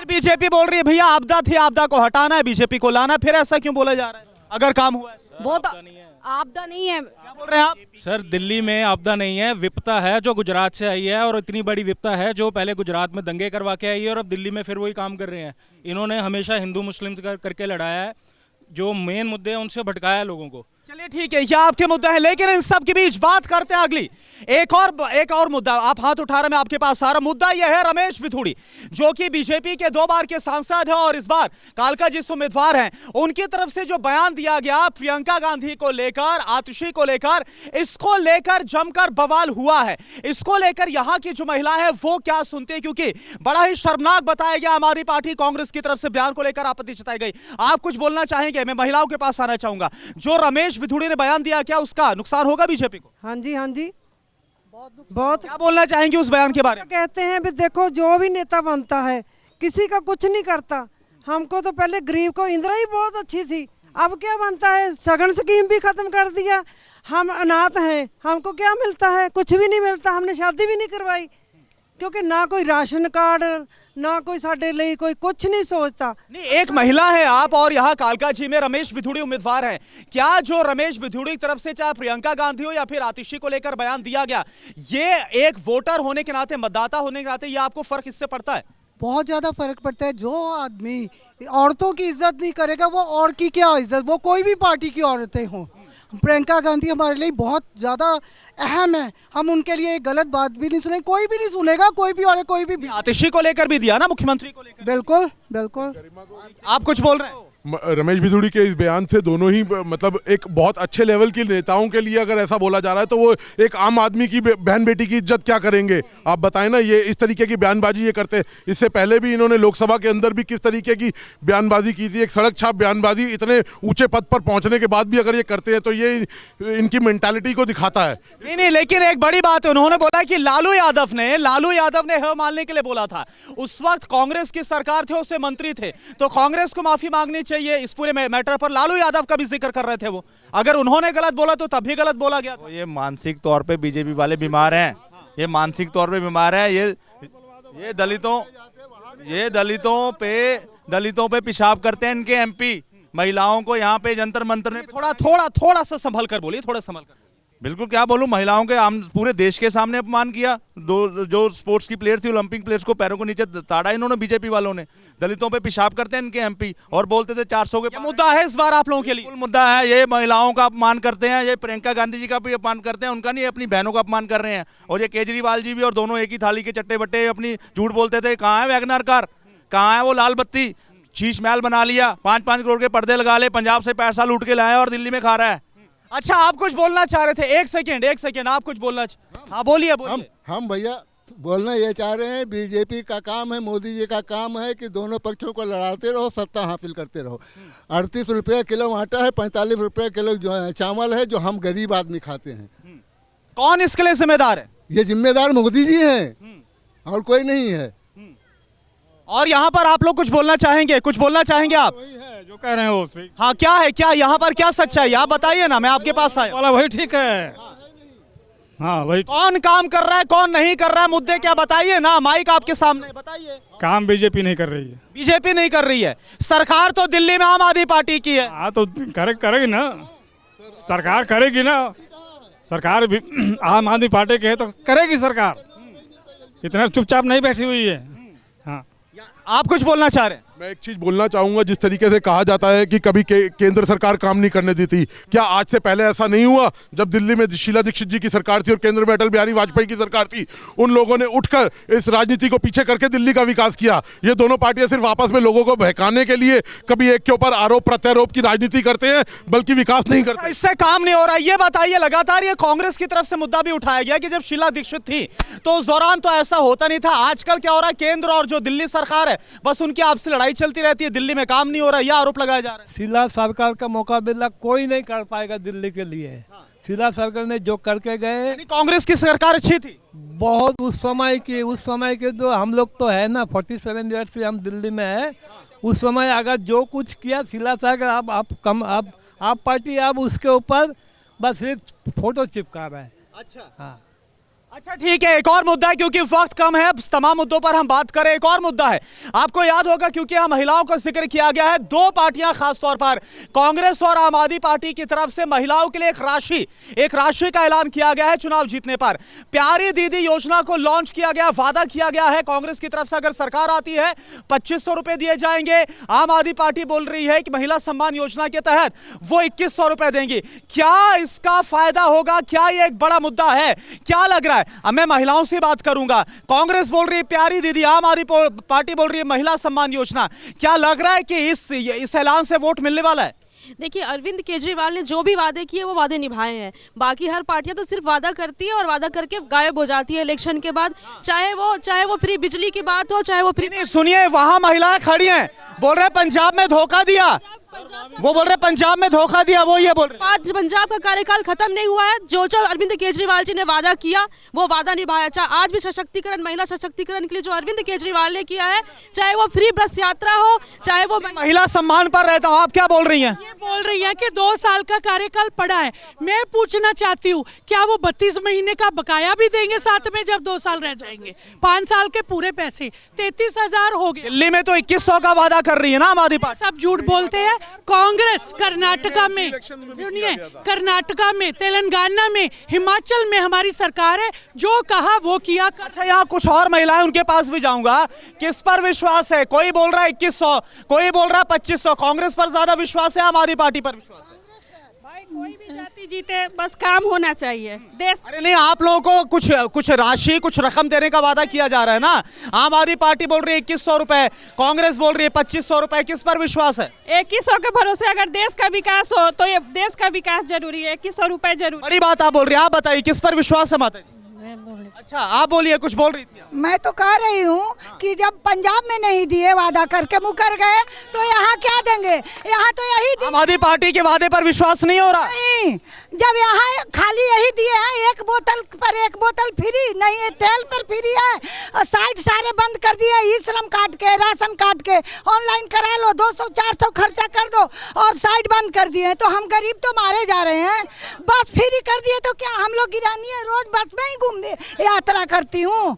फिर बीजेपी बोल रही है भैया आपदा थी, आपदा को हटाना है, बीजेपी को लाना, फिर ऐसा क्यों बोला जा रहा है अगर काम हुआ है? वो तो आपदा नहीं है। क्या बोल रहे हैं आप? सर दिल्ली में आपदा नहीं है, विपता है जो गुजरात से आई है, और इतनी बड़ी विपता है जो पहले गुजरात में दंगे करवा के आई है और अब दिल्ली में फिर वही काम कर रहे हैं। इन्होंने हमेशा हिंदू मुस्लिम करके लड़ाया है, जो मेन मुद्दे हैं उनसे भटकाया है लोगों को। चलिए ठीक है, ये आपके मुद्दे हैं, लेकिन इन सब के बीच बात करते हैं अगली एक और मुद्दा। आप हाथ उठा रहे, मैं आपके पास आ रहा। मुद्दा यह है रमेश बिथूड़ी, जो कि बीजेपी के 2 बार के सांसद हैं और इस बार कालका जिस उम्मीदवार हैं, उनकी तरफ से जो बयान दिया गया प्रियंका गांधी को लेकर, आतिशी को लेकर, इसको लेकर जमकर बवाल हुआ है। इसको लेकर यहां की जो महिला है वो क्या सुनते हैं, क्योंकि बड़ा ही शर्मनाक बताया गया। हमारी पार्टी कांग्रेस की तरफ से बयान को लेकर आपत्ति जताई गई। आप कुछ बोलना चाहेंगे? मैं महिलाओं के पास आना चाहूंगा। जो रमेश बिथूड़ी ने बयान दिया, क्या उसका नुकसान होगा बीजेपी को? हाँ जी बहुत। क्या बोलना चाहेंगे उस बयान के बारे में? कहते हैं भी देखो, जो भी नेता बनता है किसी का कुछ नहीं करता। हमको तो पहले गरीब को इंदिरा ही बहुत अच्छी थी, अब क्या बनता है, सगन स्कीम भी खत्म कर दिया। हम अनाथ हैं, हमको क्या मिलता है? कुछ भी नहीं मिलता। हमने शादी भी नहीं करवाई, क्योंकि ना कोई राशन कार्ड, ना कोई साडे लिए कोई कुछ नहीं सोचता। नहीं, एक महिला है आप, और यहाँ कालका जी में रमेश बिथूड़ी उम्मीदवार हैं। क्या जो रमेश बिथूड़ी की तरफ से चाहे प्रियंका गांधी हो या फिर आतिशी को लेकर बयान दिया गया, ये एक वोटर होने के नाते, मतदाता होने के नाते, ये आपको फर्क इससे पड़ता है? बहुत ज़्यादा फर्क पड़ता है। जो आदमी औरतों की इज्जत नहीं करेगा, वो और की क्या इज्जत, वो कोई भी पार्टी की औरतें हों। प्रियंका गांधी हमारे लिए बहुत ज़्यादा अहम है। हम उनके लिए एक गलत बात भी नहीं सुनेंगे, कोई भी नहीं सुनेगा, कोई भी और कोई भी। आतिशी को लेकर भी दिया ना, मुख्यमंत्री को लेकर। बिल्कुल बिल्कुल। आप कुछ बोल रहे हैं? रमेश बिथूड़ी के इस बयान से दोनों ही मतलब एक बहुत अच्छे लेवल के नेताओं के लिए अगर ऐसा बोला जा रहा है, तो वो एक आम आदमी की बहन बेटी की इज्जत क्या करेंगे? आप बताएं ना। ये इस तरीके की बयानबाजी ये करते हैं। इससे पहले भी इन्होंने लोकसभा के अंदर भी किस तरीके की बयानबाजी की थी, एक सड़क छाप बयानबाजी। इतने ऊंचे पद पर पहुंचने के बाद भी अगर ये करते हैं तो ये इनकी मेंटालिटी को दिखाता है। नहीं, लेकिन एक बड़ी बात है, उन्होंने बोला कि लालू यादव ने ह मानने के लिए बोला था। उस वक्त कांग्रेस की सरकार थे, उससे मंत्री थे, तो कांग्रेस को माफी मांगनी चाहिए। इस पूरे मैटर पर लालू यादव का भी जिक्र कर रहे थे वो। अगर उन्होंने गलत बोला तो तब भी गलत बोला गया था। ये मानसिक तौर पे बीजेपी वाले बीमार हैं। ये मानसिक तौर पे बीमार है। ये दलितों पे पेशाब करते हैं इनके एमपी। महिलाओं को यहाँ पे जंतर मंतर में थोड़ा सा संभल कर बोलिए, थोड़ा संभल कर। बिल्कुल, क्या बोलूं, महिलाओं के पूरे देश के सामने अपमान किया। जो स्पोर्ट्स की प्लेयर थी, ओलंपिक प्लेयर्स को पैरों को नीचे ताड़ा इन्होंने, बीजेपी वालों ने। दलितों पे पेशाब करते हैं इनके एमपी, और बोलते थे 400 के मुद्दा है इस बार आप लोगों के लिए। मुद्दा है, ये महिलाओं का अपमान करते हैं। ये प्रियंका गांधी जी का भी अपमान करते हैं, उनका नहीं, अपनी बहनों का अपमान कर रहे हैं। और ये केजरीवाल जी भी, और दोनों एक ही थाली के चट्टे बट्टे अपनी झूठ बोलते थे। कहाँ है वैगनर कार, कहाँ है वो लाल बत्ती? शीश महल बना लिया, 5-5 करोड़ के पर्दे लगा ले, पंजाब से पैसा लूट के लाया और दिल्ली में खा रहा है। अच्छा, आप कुछ बोलना चाह रहे थे? एक सेकेंड, आप कुछ बोलना। हाँ बोलिए। हम भैया बोलना ये चाह रहे हैं, बीजेपी का काम है, मोदी जी का काम है कि दोनों पक्षों को लड़ाते रहो, सत्ता हासिल करते रहो। 38 रुपये किलो आटा है, 45 रुपये किलो चावल है, जो हम गरीब आदमी खाते हैं। कौन इसके लिए जिम्मेदार है? ये जिम्मेदार मोदी जी हैं, और कोई नहीं है। और यहाँ पर आप लोग कुछ बोलना चाहेंगे? आप? वही है जो कह रहे हैं वो सही। हाँ, क्या है, क्या यहाँ पर क्या सच्चाई, आप बताइए ना, मैं आपके पास आया। वाला वही ठीक है। हाँ वही। कौन काम कर रहा है, कौन नहीं कर रहा है, मुद्दे क्या, बताइए ना, माइक आपके सामने, बताइए। काम बीजेपी नहीं कर रही है। बीजेपी नहीं कर रही है? सरकार तो दिल्ली में आम आदमी पार्टी की है। हाँ तो करेगी ना, सरकार करेगी ना। सरकार भी आम आदमी पार्टी की है तो करेगी सरकार, इतना चुपचाप नहीं बैठी हुई है। हाँ, आप कुछ बोलना चाह रहे हैं? मैं एक चीज बोलना चाहूंगा। जिस तरीके से कहा जाता है कि कभी केंद्र सरकार काम नहीं करने दी थी, क्या आज से पहले ऐसा नहीं हुआ? जब दिल्ली में शीला दीक्षित जी की सरकार थी और केंद्र में अटल बिहारी वाजपेयी की सरकार थी, उन लोगों ने उठकर इस राजनीति को पीछे करके दिल्ली का विकास किया। ये दोनों पार्टियां सिर्फ आपस में लोगों को बहकाने के लिए कभी एक के ऊपर आरोप प्रत्यारोप की राजनीति करते हैं, बल्कि विकास नहीं करते। इससे काम नहीं हो रहा। ये बताइए, लगातार ये कांग्रेस की तरफ से मुद्दा भी उठाया गया कि जब शीला दीक्षित थी तो उस दौरान तो ऐसा होता नहीं था। आजकल क्या हो रहा है, केंद्र और जो दिल्ली सरकार है, बस उनकी आपसी लड़ाई चलती रहती है, दिल्ली में काम नहीं हो रहा, यह आरोप लगाया जा रहा है। शीला सरकार का मुकाबला कोई नहीं कर पाएगा दिल्ली के लिए। शीला सरकार ने जो करके गए, कांग्रेस की सरकार अच्छी थी बहुत। उस समय के जो हम लोग तो है ना, 47 ईयर्स से हम दिल्ली में है। उस समय अगर जो कुछ किया शीला सरकार, आप पार्टी अब उसके ऊपर बस एक फोटो चिपका रहा है। अच्छा, हाँ। अच्छा ठीक है, एक और मुद्दा है क्योंकि वक्त कम है, अब तमाम मुद्दों पर हम बात करें। एक और मुद्दा है, आपको याद होगा क्योंकि हम महिलाओं का जिक्र किया गया है, दो पार्टियां खासतौर पर कांग्रेस और आम आदमी पार्टी की तरफ से महिलाओं के लिए एक राशि का ऐलान किया गया है चुनाव जीतने पर। प्यारी दीदी योजना को लॉन्च किया गया, वादा किया गया है कांग्रेस की तरफ से अगर सरकार आती है 2500 रुपए दिए जाएंगे। आम आदमी पार्टी बोल रही है कि महिला सम्मान योजना के तहत वो 2100 रुपए देंगी। क्या इसका फायदा होगा? क्या ये एक बड़ा मुद्दा है? क्या लग रहा है? अब मैं महिलाओं से बात करूंगा। कांग्रेस बोल रही है प्यारी दीदी, आम आदमी पार्टी बोल रही है महिला सम्मान योजना। क्या लग रहा है कि इस ऐलान से वोट मिलने वाला है? देखिए, अरविंद केजरीवाल ने जो भी वादे किए वो वादे निभाए हैं। बाकी हर पार्टियां तो सिर्फ वादा करती है और वादा करके गायब हो जाती है इलेक्शन के बाद। चाहे वो फ्री बिजली की बात हो, चाहे वो फ्री। नहीं, सुनिए, वहां महिलाएं खड़ी हैं, बोल रहे पंजाब में धोखा दिया, वो बोल रहे पंजाब में धोखा दिया, वो ये बोल रहे। आज पंजाब का कार्यकाल खत्म नहीं हुआ है। जो अरविंद केजरीवाल जी ने वादा किया वो वादा निभाया। चाहे आज भी सशक्तिकरण, महिला सशक्तिकरण के लिए जो अरविंद केजरीवाल ने किया है, चाहे वो फ्री बस यात्रा हो, चाहे वो महिला सम्मान पर रहता हूँ, आप क्या बोल रही हैं? ये बोल रही है कि 2 साल का कार्यकाल पड़ा है। मैं पूछना चाहती हूँ, क्या वो 32 महीने का बकाया भी देंगे साथ में जब 2 साल रह जाएंगे? 5 साल के पूरे पैसे 33,000 हो गए। दिल्ली में तो 2100 का वादा कर रही है ना आम आदमी पार्टी। सब झूठ बोलते हैं। कांग्रेस कर्नाटका में, सुनिए, कर्नाटका में, तेलंगाना में, हिमाचल में हमारी सरकार है, जो कहा वो किया। अच्छा, यहाँ कुछ और महिलाएं, उनके पास भी जाऊंगा। किस पर विश्वास है? कोई बोल रहा है 2100, कोई बोल रहा है 2500। कांग्रेस पर ज्यादा विश्वास है, आम आदमी पार्टी पर विश्वास है? भाई कोई भी जाति जीते, बस काम होना चाहिए देश। अरे नहीं, आप लोगों को कुछ राशि, कुछ रकम देने का वादा किया जा रहा है ना। आम आदमी पार्टी बोल रही है 2100 रुपए, कांग्रेस बोल रही है 2500 रुपए। किस पर विश्वास है? 2100 के भरोसे अगर देश का विकास हो तो ये देश का विकास जरूरी है, 2100 रुपए जरूरी। बड़ी बात आप बोल रही है, आप बताइए किस पर विश्वास है माता जी? अच्छा, आप बोलिए, कुछ बोल रही थी आप। मैं तो कह रही हूँ कि जब पंजाब में नहीं दिए, वादा करके मुकर गए, तो यहाँ क्या देंगे? यहाँ तो यही आम आदमी पार्टी के वादे पर विश्वास नहीं हो रहा? नहीं, जब यहाँ खाली यही दिए हैं, एक बोतल पर एक बोतल फ्री नहीं है, तेल पर फ्री है, साइड सारे बंद कर दिए, ई श्रम काट के, राशन काट के, ऑनलाइन करा लो, 200-400 खर्चा कर दो और साइड बंद कर दिए। तो हम गरीब तो मारे जा रहे हैं। बस फ्री कर दिए तो क्या हम लोग गिरानी है? रोज बस में ही यात्रा करती हूँ।